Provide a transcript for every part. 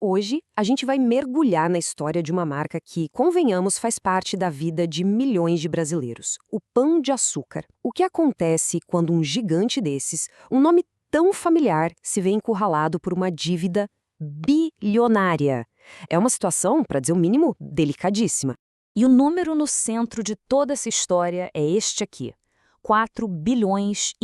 Hoje, a gente vai mergulhar na história de uma marca que, convenhamos, faz parte da vida de milhões de brasileiros: o Pão de Açúcar. O que acontece quando um gigante desses, um nome tão familiar, se vê encurralado por uma dívida bilionária? É uma situação, para dizer o mínimo, delicadíssima. E o número no centro de toda essa história é este aqui: 4,5 bilhões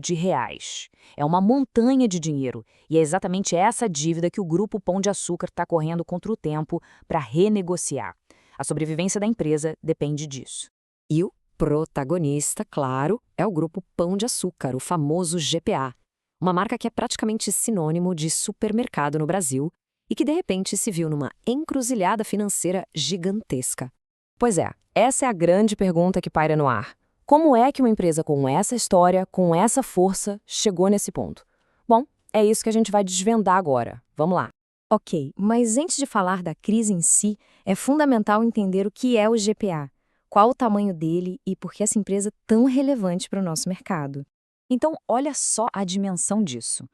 de reais. É uma montanha de dinheiro, e é exatamente essa dívida que o Grupo Pão de Açúcar está correndo contra o tempo para renegociar. A sobrevivência da empresa depende disso. E o protagonista, claro, é o Grupo Pão de Açúcar, o famoso GPA. Uma marca que é praticamente sinônimo de supermercado no Brasil e que, de repente, se viu numa encruzilhada financeira gigantesca. Pois é, essa é a grande pergunta que paira no ar. Como é que uma empresa com essa história, com essa força, chegou nesse ponto? Bom, é isso que a gente vai desvendar agora. Vamos lá. Ok, mas antes de falar da crise em si, é fundamental entender o que é o GPA, qual o tamanho dele e por que essa empresa é tão relevante para o nosso mercado. Então, olha só a dimensão disso.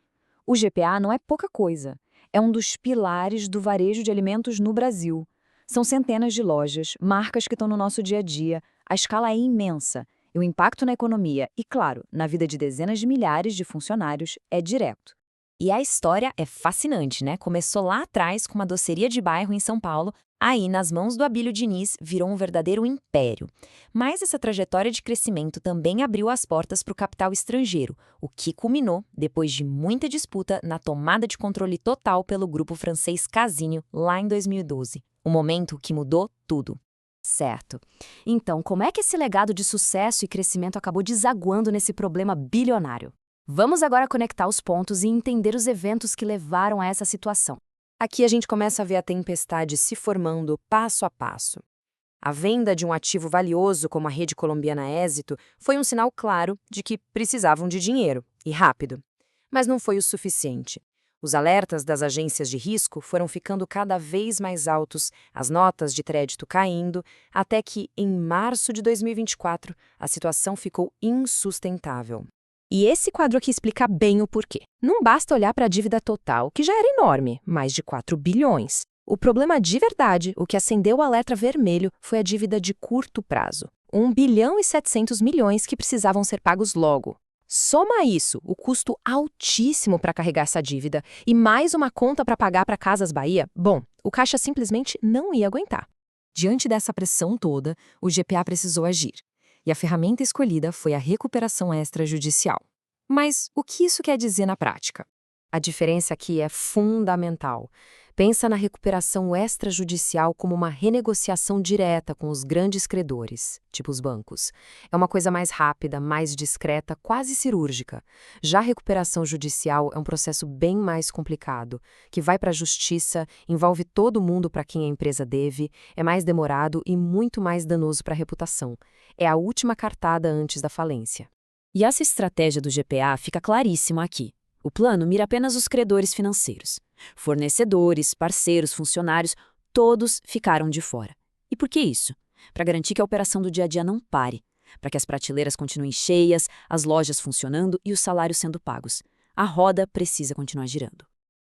O GPA não é pouca coisa. É um dos pilares do varejo de alimentos no Brasil. São centenas de lojas, marcas que estão no nosso dia a dia. A escala é imensa. E o impacto na economia e, claro, na vida de dezenas de milhares de funcionários é direto. E a história é fascinante, né? Começou lá atrás com uma doceria de bairro em São Paulo, aí, nas mãos do Abílio Diniz, virou um verdadeiro império. Mas essa trajetória de crescimento também abriu as portas para o capital estrangeiro, o que culminou, depois de muita disputa, na tomada de controle total pelo grupo francês Casino, lá em 2012. Um momento que mudou tudo. Certo. Então, como é que esse legado de sucesso e crescimento acabou desaguando nesse problema bilionário? Vamos agora conectar os pontos e entender os eventos que levaram a essa situação. Aqui a gente começa a ver a tempestade se formando passo a passo. A venda de um ativo valioso como a rede colombiana Éxito foi um sinal claro de que precisavam de dinheiro, e rápido. Mas não foi o suficiente. Os alertas das agências de risco foram ficando cada vez mais altos, as notas de crédito caindo, até que, em março de 2024, a situação ficou insustentável. E esse quadro aqui explica bem o porquê. Não basta olhar para a dívida total, que já era enorme, mais de 4 bilhões. O problema de verdade, o que acendeu o alerta vermelho, foi a dívida de curto prazo. 1 bilhão e 700 milhões que precisavam ser pagos logo. Soma a isso o custo altíssimo para carregar essa dívida e mais uma conta para pagar para Casas Bahia, bom, o caixa simplesmente não ia aguentar. Diante dessa pressão toda, o GPA precisou agir. E a ferramenta escolhida foi a recuperação extrajudicial. Mas o que isso quer dizer na prática? A diferença aqui é fundamental. Pensa na recuperação extrajudicial como uma renegociação direta com os grandes credores, tipo os bancos. É uma coisa mais rápida, mais discreta, quase cirúrgica. Já a recuperação judicial é um processo bem mais complicado, que vai para a justiça, envolve todo mundo para quem a empresa deve, é mais demorado e muito mais danoso para a reputação. É a última cartada antes da falência. E essa estratégia do GPA fica claríssima aqui. O plano mira apenas os credores financeiros. Fornecedores, parceiros, funcionários, todos ficaram de fora. E por que isso? Para garantir que a operação do dia a dia não pare, para que as prateleiras continuem cheias, as lojas funcionando e os salários sendo pagos. A roda precisa continuar girando.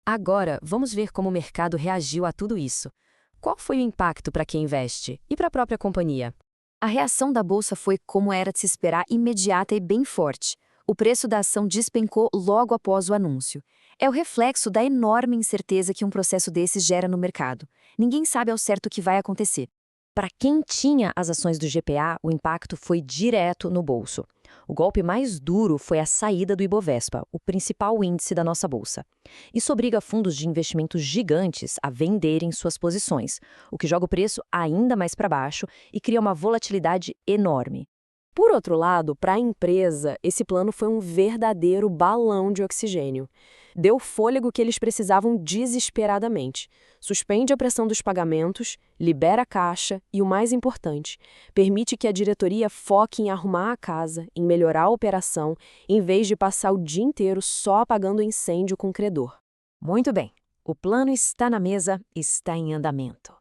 Agora, vamos ver como o mercado reagiu a tudo isso. Qual foi o impacto para quem investe e para a própria companhia? A reação da bolsa foi, como era de se esperar, imediata e bem forte. O preço da ação despencou logo após o anúncio. É o reflexo da enorme incerteza que um processo desses gera no mercado. Ninguém sabe ao certo o que vai acontecer. Para quem tinha as ações do GPA, o impacto foi direto no bolso. O golpe mais duro foi a saída do Ibovespa, o principal índice da nossa bolsa. Isso obriga fundos de investimentos gigantes a venderem suas posições, o que joga o preço ainda mais para baixo e cria uma volatilidade enorme. Por outro lado, para a empresa, esse plano foi um verdadeiro balão de oxigênio. Deu o fôlego que eles precisavam desesperadamente. Suspende a pressão dos pagamentos, libera a caixa e, o mais importante, permite que a diretoria foque em arrumar a casa, em melhorar a operação, em vez de passar o dia inteiro só apagando incêndio com o credor. Muito bem, o plano está na mesa, está em andamento.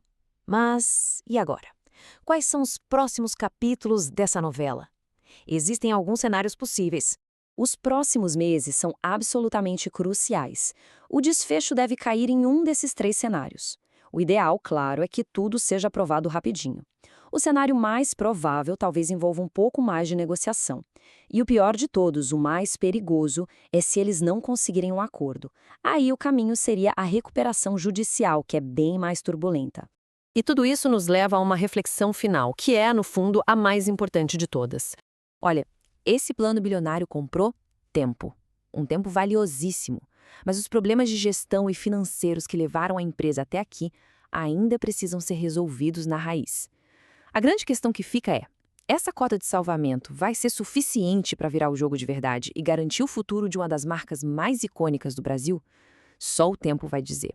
Mas e agora? Quais são os próximos capítulos dessa novela? Existem alguns cenários possíveis. Os próximos meses são absolutamente cruciais. O desfecho deve cair em um desses 3 cenários. O ideal, claro, é que tudo seja aprovado rapidinho. O cenário mais provável talvez envolva um pouco mais de negociação. E o pior de todos, o mais perigoso, é se eles não conseguirem um acordo. Aí o caminho seria a recuperação judicial, que é bem mais turbulenta. E tudo isso nos leva a uma reflexão final, que é, no fundo, a mais importante de todas. Olha, esse plano bilionário comprou tempo. Um tempo valiosíssimo. Mas os problemas de gestão e financeiros que levaram a empresa até aqui ainda precisam ser resolvidos na raiz. A grande questão que fica é: essa cota de salvamento vai ser suficiente para virar o jogo de verdade e garantir o futuro de uma das marcas mais icônicas do Brasil? Só o tempo vai dizer.